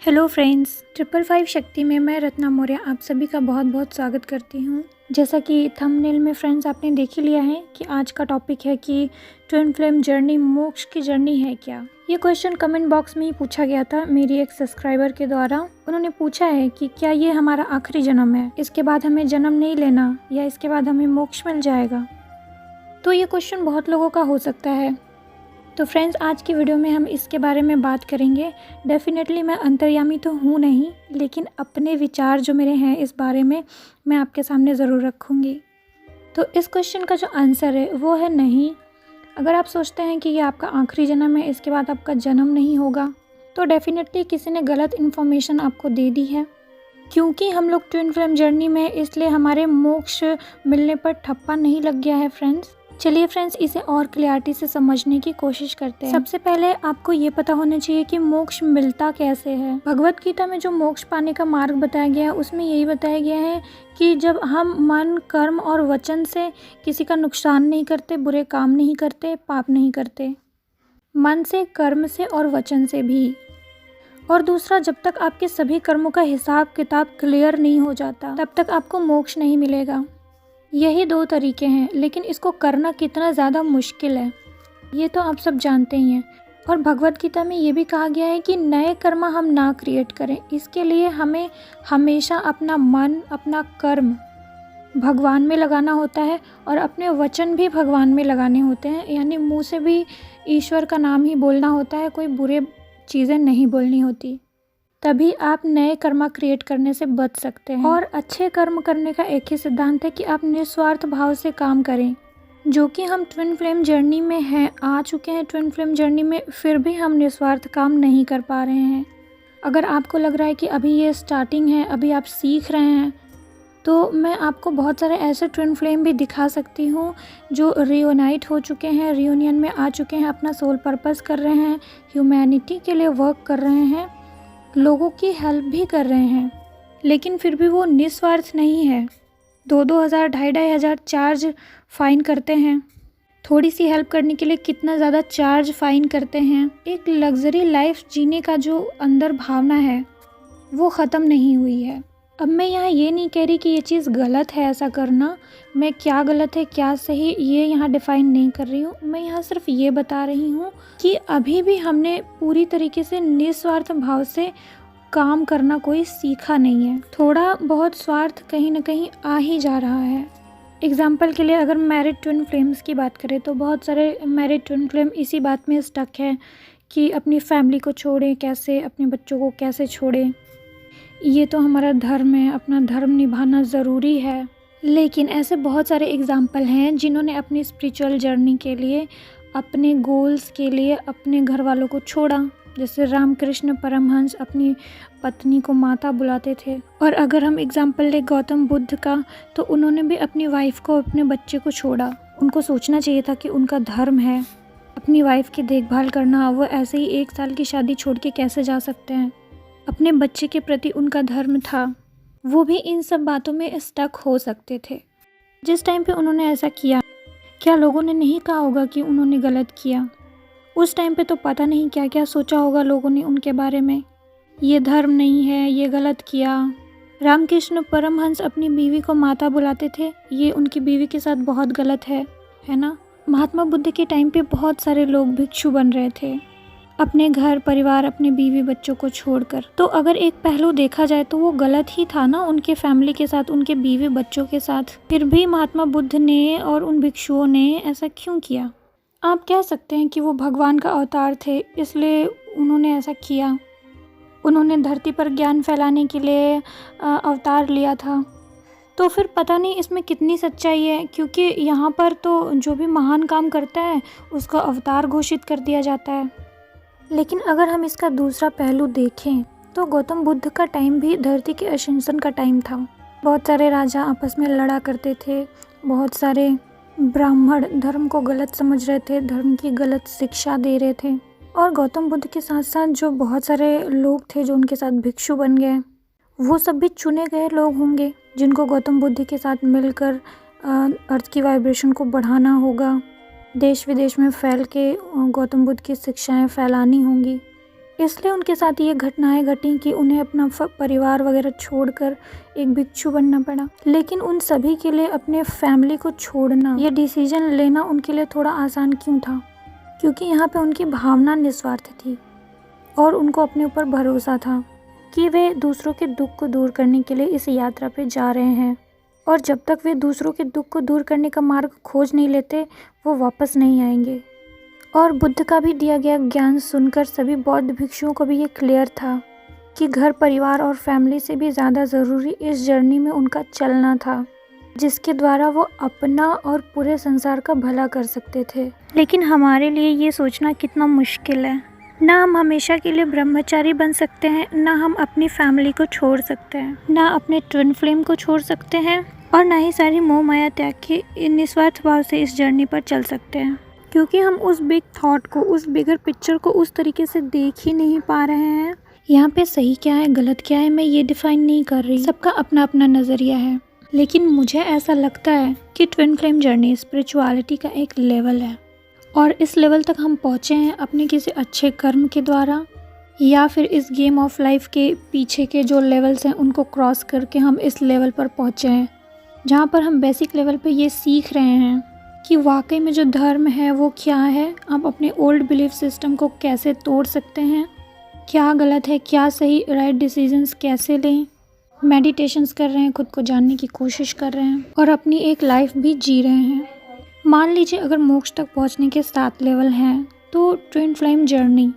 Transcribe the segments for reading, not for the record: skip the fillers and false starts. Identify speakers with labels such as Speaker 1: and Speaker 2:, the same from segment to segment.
Speaker 1: Hello friends, 555 शक्ति में मैं रत्ना मौर्य आप सभी का बहुत बहुत स्वागत करती हूँ। जैसा कि थंबनेल में फ्रेंड्स आपने देख ही लिया है कि आज का टॉपिक है कि ट्विन फ्लेम जर्नी मोक्ष की जर्नी है क्या। ये क्वेश्चन कमेंट बॉक्स में ही पूछा गया था मेरी एक सब्सक्राइबर के द्वारा। उन्होंने पूछा है कि क्या ये हमारा आखिरी जन्म है, इसके बाद हमें जन्म नहीं लेना या इसके बाद हमें मोक्ष मिल जाएगा। तो ये क्वेश्चन बहुत लोगों का हो सकता है। तो फ्रेंड्स, आज की वीडियो में हम इसके बारे में बात करेंगे। डेफिनेटली मैं अंतर्यामी तो हूँ नहीं, लेकिन अपने विचार जो मेरे हैं इस बारे में मैं आपके सामने ज़रूर रखूँगी। तो इस क्वेश्चन का जो आंसर है वो है नहीं। अगर आप सोचते हैं कि ये आपका आखिरी जन्म है, इसके बाद आपका जन्म नहीं होगा, तो डेफिनेटली किसी ने गलत इन्फॉर्मेशन आपको दे दी है। क्योंकि हम लोग ट्विन फ्लेम जर्नी में, इसलिए हमारे मोक्ष मिलने पर ठप्पा नहीं लग गया है फ्रेंड्स। चलिए फ्रेंड्स, इसे और क्लियरिटी से समझने की कोशिश करते हैं। सबसे पहले आपको ये पता होना चाहिए कि मोक्ष मिलता कैसे है। भगवत गीता में जो मोक्ष पाने का मार्ग बताया गया है उसमें यही बताया गया है कि जब हम मन, कर्म और वचन से किसी का नुकसान नहीं करते, बुरे काम नहीं करते, पाप नहीं करते, मन से, कर्म से और वचन से भी। और दूसरा, जब तक आपके सभी कर्मों का हिसाब किताब क्लियर नहीं हो जाता तब तक आपको मोक्ष नहीं मिलेगा। यही दो तरीके हैं, लेकिन इसको करना कितना ज़्यादा मुश्किल है ये तो आप सब जानते ही हैं। और भगवत गीता में ये भी कहा गया है कि नए कर्म हम ना क्रिएट करें। इसके लिए हमें हमेशा अपना मन, अपना कर्म भगवान में लगाना होता है और अपने वचन भी भगवान में लगाने होते हैं। यानी मुंह से भी ईश्वर का नाम ही बोलना होता है, कोई बुरे चीज़ें नहीं बोलनी होती। तभी आप नए कर्म क्रिएट करने से बच सकते हैं। और अच्छे कर्म करने का एक ही सिद्धांत है कि आप निस्वार्थ भाव से काम करें। जो कि हम ट्विन फ्लेम जर्नी में हैं, आ चुके हैं ट्विन फ्लेम जर्नी में, फिर भी हम निस्वार्थ काम नहीं कर पा रहे हैं। अगर आपको लग रहा है कि अभी ये स्टार्टिंग है, अभी आप सीख रहे हैं, तो मैं आपको बहुत सारे ऐसे ट्विन फ्लेम भी दिखा सकती हूँ जो रियूनाइट हो चुके हैं, रियूनियन में आ चुके हैं, अपना सोल पर्पस कर रहे हैं, ह्यूमैनिटी के लिए वर्क कर रहे हैं, लोगों की हेल्प भी कर रहे हैं, लेकिन फिर भी वो निस्वार्थ नहीं है। 2,000, 2,500 चार्ज फ़ाइन करते हैं। थोड़ी सी हेल्प करने के लिए कितना ज़्यादा चार्ज फ़ाइन करते हैं। एक लग्जरी लाइफ जीने का जो अंदर भावना है वो ख़त्म नहीं हुई है। अब मैं यहाँ ये नहीं कह रही कि ये चीज़ गलत है ऐसा करना। मैं क्या गलत है क्या सही ये यहाँ डिफ़ाइन नहीं कर रही हूँ। मैं यहाँ सिर्फ ये बता रही हूँ कि अभी भी हमने पूरी तरीके से निस्वार्थ भाव से काम करना कोई सीखा नहीं है। थोड़ा बहुत स्वार्थ कहीं ना कहीं आ ही जा रहा है। एग्जाम्पल के लिए अगर मैरिड ट्विन फ्लेम्स की बात करें तो बहुत सारे मैरिड ट्विन फ्लेम इसी बात में स्टक है कि अपनी फैमिली को छोड़ें कैसे, अपने बच्चों को कैसे छोड़ें। ये तो हमारा धर्म है, अपना धर्म निभाना ज़रूरी है। लेकिन ऐसे बहुत सारे एग्जाम्पल हैं जिन्होंने अपनी स्पिरिचुअल जर्नी के लिए, अपने गोल्स के लिए अपने घर वालों को छोड़ा। जैसे रामकृष्ण परमहंस अपनी पत्नी को माता बुलाते थे। और अगर हम एग्जाम्पल ले गौतम बुद्ध का, तो उन्होंने भी अपनी वाइफ को, अपने बच्चे को छोड़ा। उनको सोचना चाहिए था कि उनका धर्म है अपनी वाइफ की देखभाल करना। वो ऐसे ही 1 साल की शादी छोड़ के कैसे जा सकते हैं। अपने बच्चे के प्रति उनका धर्म था। वो भी इन सब बातों में स्टक हो सकते थे। जिस टाइम पे उन्होंने ऐसा किया, क्या लोगों ने नहीं कहा होगा कि उन्होंने गलत किया? उस टाइम पे तो पता नहीं क्या क्या सोचा होगा लोगों ने उनके बारे में। ये धर्म नहीं है, ये गलत किया। रामकृष्ण परमहंस अपनी बीवी को माता बुलाते थे, ये उनकी बीवी के साथ बहुत गलत है ना। महात्मा बुद्ध के टाइम पे बहुत सारे लोग भिक्षु बन रहे थे, अपने घर परिवार, अपने बीवी बच्चों को छोड़कर। तो अगर एक पहलू देखा जाए तो वो गलत ही था ना, उनके फैमिली के साथ, उनके बीवी बच्चों के साथ। फिर भी महात्मा बुद्ध ने और उन भिक्षुओं ने ऐसा क्यों किया? आप कह सकते हैं कि वो भगवान का अवतार थे इसलिए उन्होंने ऐसा किया। उन्होंने धरती पर ज्ञान फैलाने के लिए अवतार लिया था। तो फिर पता नहीं इसमें कितनी सच्चाई है, क्योंकि यहाँ पर तो जो भी महान काम करता है उसका अवतार घोषित कर दिया जाता है। लेकिन अगर हम इसका दूसरा पहलू देखें तो गौतम बुद्ध का टाइम भी धरती के असेंशन का टाइम था। बहुत सारे राजा आपस में लड़ा करते थे, बहुत सारे ब्राह्मण धर्म को गलत समझ रहे थे, धर्म की गलत शिक्षा दे रहे थे। और गौतम बुद्ध के साथ साथ जो बहुत सारे लोग थे जो उनके साथ भिक्षु बन गए, वो सब भी चुने गए लोग होंगे जिनको गौतम बुद्ध के साथ मिलकर अर्थ की वाइब्रेशन को बढ़ाना होगा, देश विदेश में फैल के गौतम बुद्ध की शिक्षाएं फैलानी होंगी। इसलिए उनके साथ ये घटनाएं घटी कि उन्हें अपना परिवार वगैरह छोड़कर एक भिक्षु बनना पड़ा। लेकिन उन सभी के लिए अपने फैमिली को छोड़ना, ये डिसीजन लेना उनके लिए थोड़ा आसान क्यों था? क्योंकि यहाँ पे उनकी भावना निस्वार्थ थी और उनको अपने ऊपर भरोसा था कि वे दूसरों के दुख को दूर करने के लिए इस यात्रा पे जा रहे हैं, और जब तक वे दूसरों के दुख को दूर करने का मार्ग खोज नहीं लेते वो वापस नहीं आएंगे। और बुद्ध का भी दिया गया ज्ञान सुनकर सभी बौद्ध भिक्षुओं को भी ये क्लियर था कि घर परिवार और फैमिली से भी ज़्यादा ज़रूरी इस जर्नी में उनका चलना था, जिसके द्वारा वो अपना और पूरे संसार का भला कर सकते थे। लेकिन हमारे लिए ये सोचना कितना मुश्किल है। ना हम हमेशा के लिए ब्रह्मचारी बन सकते हैं, ना हम अपनी फैमिली को छोड़ सकते हैं, ना अपने ट्विन फ्लेम को छोड़ सकते हैं, और ना ही सारी मोह माया त्याग के निस्वार्थ भाव से इस जर्नी पर चल सकते हैं। क्योंकि हम उस बिग थॉट को, उस बिगर पिक्चर को उस तरीके से देख ही नहीं पा रहे हैं। यहाँ पे सही क्या है गलत क्या है मैं ये डिफाइन नहीं कर रही, सबका अपना अपना नज़रिया है। लेकिन मुझे ऐसा लगता है कि ट्विन फ्लेम जर्नी स्पिरिचुअलिटी का एक लेवल है, और इस लेवल तक हम पहुँचे हैं अपने किसी अच्छे कर्म के द्वारा, या फिर इस गेम ऑफ लाइफ के पीछे के जो लेवल्स हैं उनको क्रॉस करके हम इस लेवल पर पहुँचे हैं, जहाँ पर हम बेसिक लेवल पे ये सीख रहे हैं कि वाकई में जो धर्म है वो क्या है, आप अपने ओल्ड बिलीफ सिस्टम को कैसे तोड़ सकते हैं, क्या गलत है क्या सही, राइट डिसीजंस कैसे लें, मेडिटेशंस कर रहे हैं, खुद को जानने की कोशिश कर रहे हैं और अपनी एक लाइफ भी जी रहे हैं। मान लीजिए अगर मोक्ष तक पहुंचने के 7 लेवल हैं तो ट्विन फ्लेम जर्नी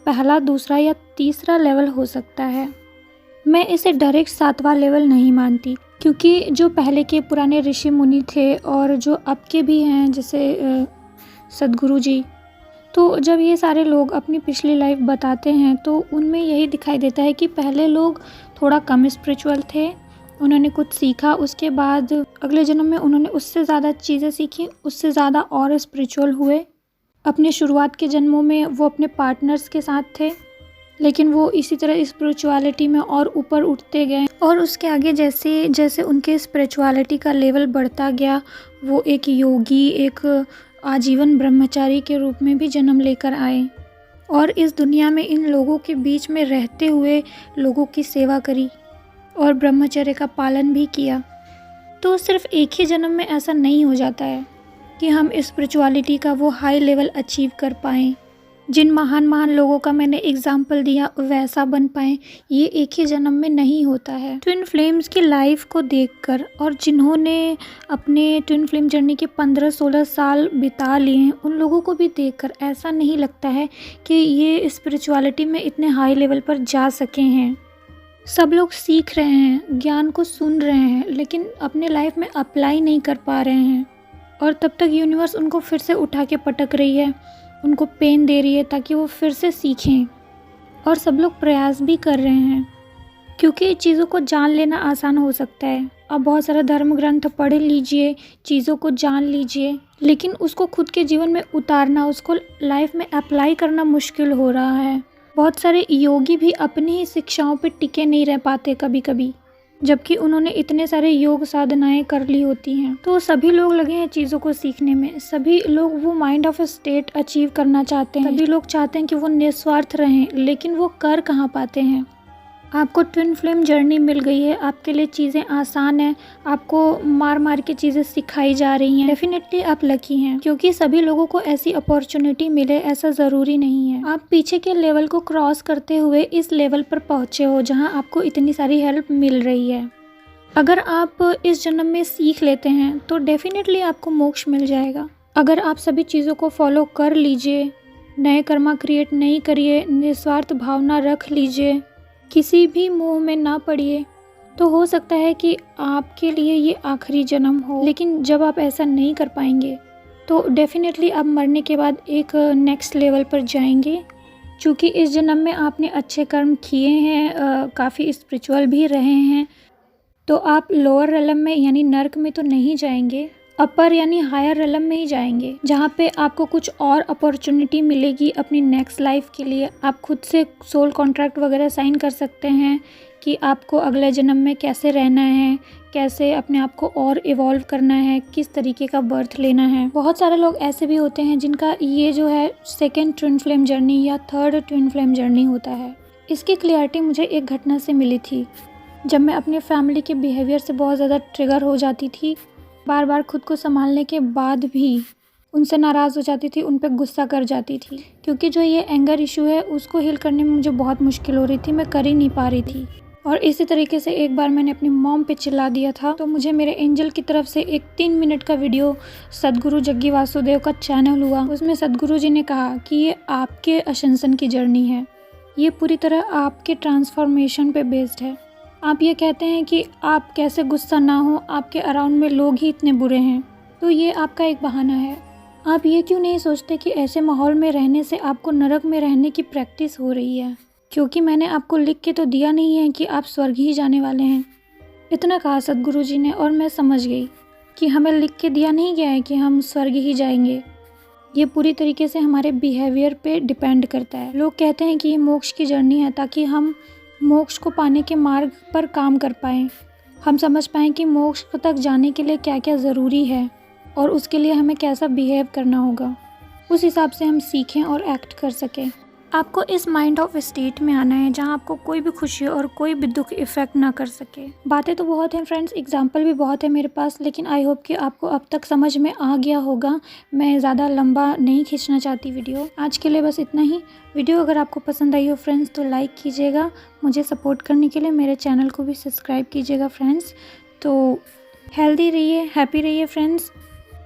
Speaker 1: पहला, दूसरा या तीसरा लेवल हो सकता है। मैं इसे डायरेक्ट 7वां लेवल नहीं मानती, क्योंकि जो पहले के पुराने ऋषि मुनि थे और जो अब के भी हैं जैसे सदगुरु जी, तो जब ये सारे लोग अपनी पिछली लाइफ बताते हैं तो उनमें यही दिखाई देता है कि पहले लोग थोड़ा कम स्पिरिचुअल थे, उन्होंने कुछ सीखा, उसके बाद अगले जन्म में उन्होंने उससे ज़्यादा चीज़ें सीखी, उससे ज़्यादा और स्पिरिचुअल हुए। अपने शुरुआत के जन्मों में वो अपने पार्टनर्स के साथ थे, लेकिन वो इसी तरह स्पिरिचुअलिटी में और ऊपर उठते गए, और उसके आगे जैसे जैसे उनके स्पिरिचुअलिटी का लेवल बढ़ता गया वो एक योगी, एक आजीवन ब्रह्मचारी के रूप में भी जन्म लेकर आए, और इस दुनिया में इन लोगों के बीच में रहते हुए लोगों की सेवा करी और ब्रह्मचर्य का पालन भी किया। तो सिर्फ एक ही जन्म में ऐसा नहीं हो जाता है कि हम स्पिरिचुअलिटी का वो हाई लेवल अचीव कर पाएँ, जिन महान महान लोगों का मैंने एग्जाम्पल दिया वैसा बन पाएँ, ये एक ही जन्म में नहीं होता है। ट्विन फ्लेम्स की लाइफ को देखकर और जिन्होंने अपने ट्विन फ्लेम जर्नी के 15-16 साल बिता लिए हैं उन लोगों को भी देखकर ऐसा नहीं लगता है कि ये स्पिरिचुअलिटी में इतने हाई लेवल पर जा सके हैं। सब लोग सीख रहे हैं, ज्ञान को सुन रहे हैं, लेकिन अपने लाइफ में अप्लाई नहीं कर पा रहे हैं, और तब तक यूनिवर्स उनको फिर से उठा के पटक रही है, उनको पेन दे रही है ताकि वो फिर से सीखें। और सब लोग प्रयास भी कर रहे हैं, क्योंकि चीज़ों को जान लेना आसान हो सकता है। आप बहुत सारा धर्म ग्रंथ पढ़ लीजिए, चीज़ों को जान लीजिए, लेकिन उसको खुद के जीवन में उतारना, उसको लाइफ में अप्लाई करना मुश्किल हो रहा है। बहुत सारे योगी भी अपनी ही शिक्षाओं पे टिके नहीं रह पाते कभी कभी, जबकि उन्होंने इतने सारे योग साधनाएं कर ली होती हैं। तो सभी लोग लगे हैं चीज़ों को सीखने में, सभी लोग वो माइंड ऑफ स्टेट अचीव करना चाहते हैं, सभी लोग चाहते हैं कि वो निस्वार्थ रहें, लेकिन वो कर कहाँ पाते हैं। आपको ट्विन फ्लेम जर्नी मिल गई है, आपके लिए चीज़ें आसान हैं, आपको मार मार के चीज़ें सिखाई जा रही हैं, डेफिनेटली आप लकी हैं, क्योंकि सभी लोगों को ऐसी अपॉर्चुनिटी मिले ऐसा ज़रूरी नहीं है। आप पीछे के लेवल को क्रॉस करते हुए इस लेवल पर पहुँचे हो जहाँ आपको इतनी सारी हेल्प मिल रही है। अगर आप इस जन्म में सीख लेते हैं तो डेफिनेटली आपको मोक्ष मिल जाएगा। अगर आप सभी चीज़ों को फॉलो कर लीजिए, नए कर्मा क्रिएट नहीं करिए, निस्वार्थ भावना रख लीजिए, किसी भी मोह में ना पड़िए, तो हो सकता है कि आपके लिए ये आखिरी जन्म हो। लेकिन जब आप ऐसा नहीं कर पाएंगे तो डेफिनेटली आप मरने के बाद एक नेक्स्ट लेवल पर जाएंगे, क्योंकि इस जन्म में आपने अच्छे कर्म किए हैं, काफ़ी स्पिरिचुअल भी रहे हैं, तो आप लोअर रेलम में यानी नर्क में तो नहीं जाएंगे, अपर यानी हायर रेलम में ही जाएंगे, जहाँ पे आपको कुछ और अपॉर्चुनिटी मिलेगी अपनी नेक्स्ट लाइफ के लिए। आप खुद से सोल कॉन्ट्रैक्ट वगैरह साइन कर सकते हैं कि आपको अगले जन्म में कैसे रहना है, कैसे अपने आप को और इवॉल्व करना है, किस तरीके का बर्थ लेना है। बहुत सारे लोग ऐसे भी होते हैं जिनका ये जो है सेकेंड ट्विन फ्लेम जर्नी या थर्ड ट्विन फ्लेम जर्नी होता है। इसकी क्लियरिटी मुझे एक घटना से मिली थी, जब मैं अपनी फैमिली के बिहेवियर से बहुत ज़्यादा ट्रिगर हो जाती थी। बार बार खुद को संभालने के बाद भी उनसे नाराज़ हो जाती थी, उन पर गुस्सा कर जाती थी, क्योंकि जो ये एंगर इशू है उसको हील करने में मुझे बहुत मुश्किल हो रही थी, मैं कर ही नहीं पा रही थी। और इसी तरीके से एक बार मैंने अपनी मॉम पे चिल्ला दिया था, तो मुझे मेरे एंजल की तरफ से एक 3 मिनट का वीडियो सदगुरु जग्गी वासुदेव का चैनल हुआ। उसमें सदगुरु जी ने कहा कि ये आपके अशंसन की जर्नी है, ये पूरी तरह आपके ट्रांसफॉर्मेशन पे बेस्ड है। आप ये कहते हैं कि आप कैसे गुस्सा ना हो, आपके अराउंड में लोग ही इतने बुरे हैं, तो ये आपका एक बहाना है। आप ये क्यों नहीं सोचते कि ऐसे माहौल में रहने से आपको नरक में रहने की प्रैक्टिस हो रही है, क्योंकि मैंने आपको लिख के तो दिया नहीं है कि आप स्वर्ग ही जाने वाले हैं। इतना कहा सदगुरु जी ने और मैं समझ गई कि हमें लिख के दिया नहीं गया है कि हम स्वर्ग ही जाएंगे। ये पूरी तरीके से हमारे बिहेवियर पे डिपेंड करता है। लोग कहते हैं कि ये मोक्ष की जर्नी है ताकि हम मोक्ष को पाने के मार्ग पर काम कर पाएँ, हम समझ पाएँ कि मोक्ष तक जाने के लिए क्या क्या ज़रूरी है और उसके लिए हमें कैसा बिहेव करना होगा, उस हिसाब से हम सीखें और एक्ट कर सकें। आपको इस माइंड ऑफ स्टेट में आना है जहाँ आपको कोई भी खुशी और कोई भी दुख इफ़ेक्ट ना कर सके। बातें तो बहुत हैं फ्रेंड्स, एग्जाम्पल भी बहुत है मेरे पास, लेकिन आई होप कि आपको अब तक समझ में आ गया होगा। मैं ज़्यादा लंबा नहीं खींचना चाहती वीडियो, आज के लिए बस इतना ही। वीडियो अगर आपको पसंद आई हो फ्रेंड्स तो लाइक कीजिएगा, मुझे सपोर्ट करने के लिए मेरे चैनल को भी सब्सक्राइब कीजिएगा फ्रेंड्स। तो हेल्दी रहिए, हैप्पी रहिए फ्रेंड्स।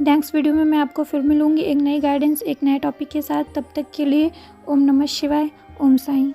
Speaker 1: नेक्स्ट वीडियो में मैं आपको फिर मिलूँगी एक नई गाइडेंस, एक नए टॉपिक के साथ। तब तक के लिए ओम नमः शिवाय, ओम साईं।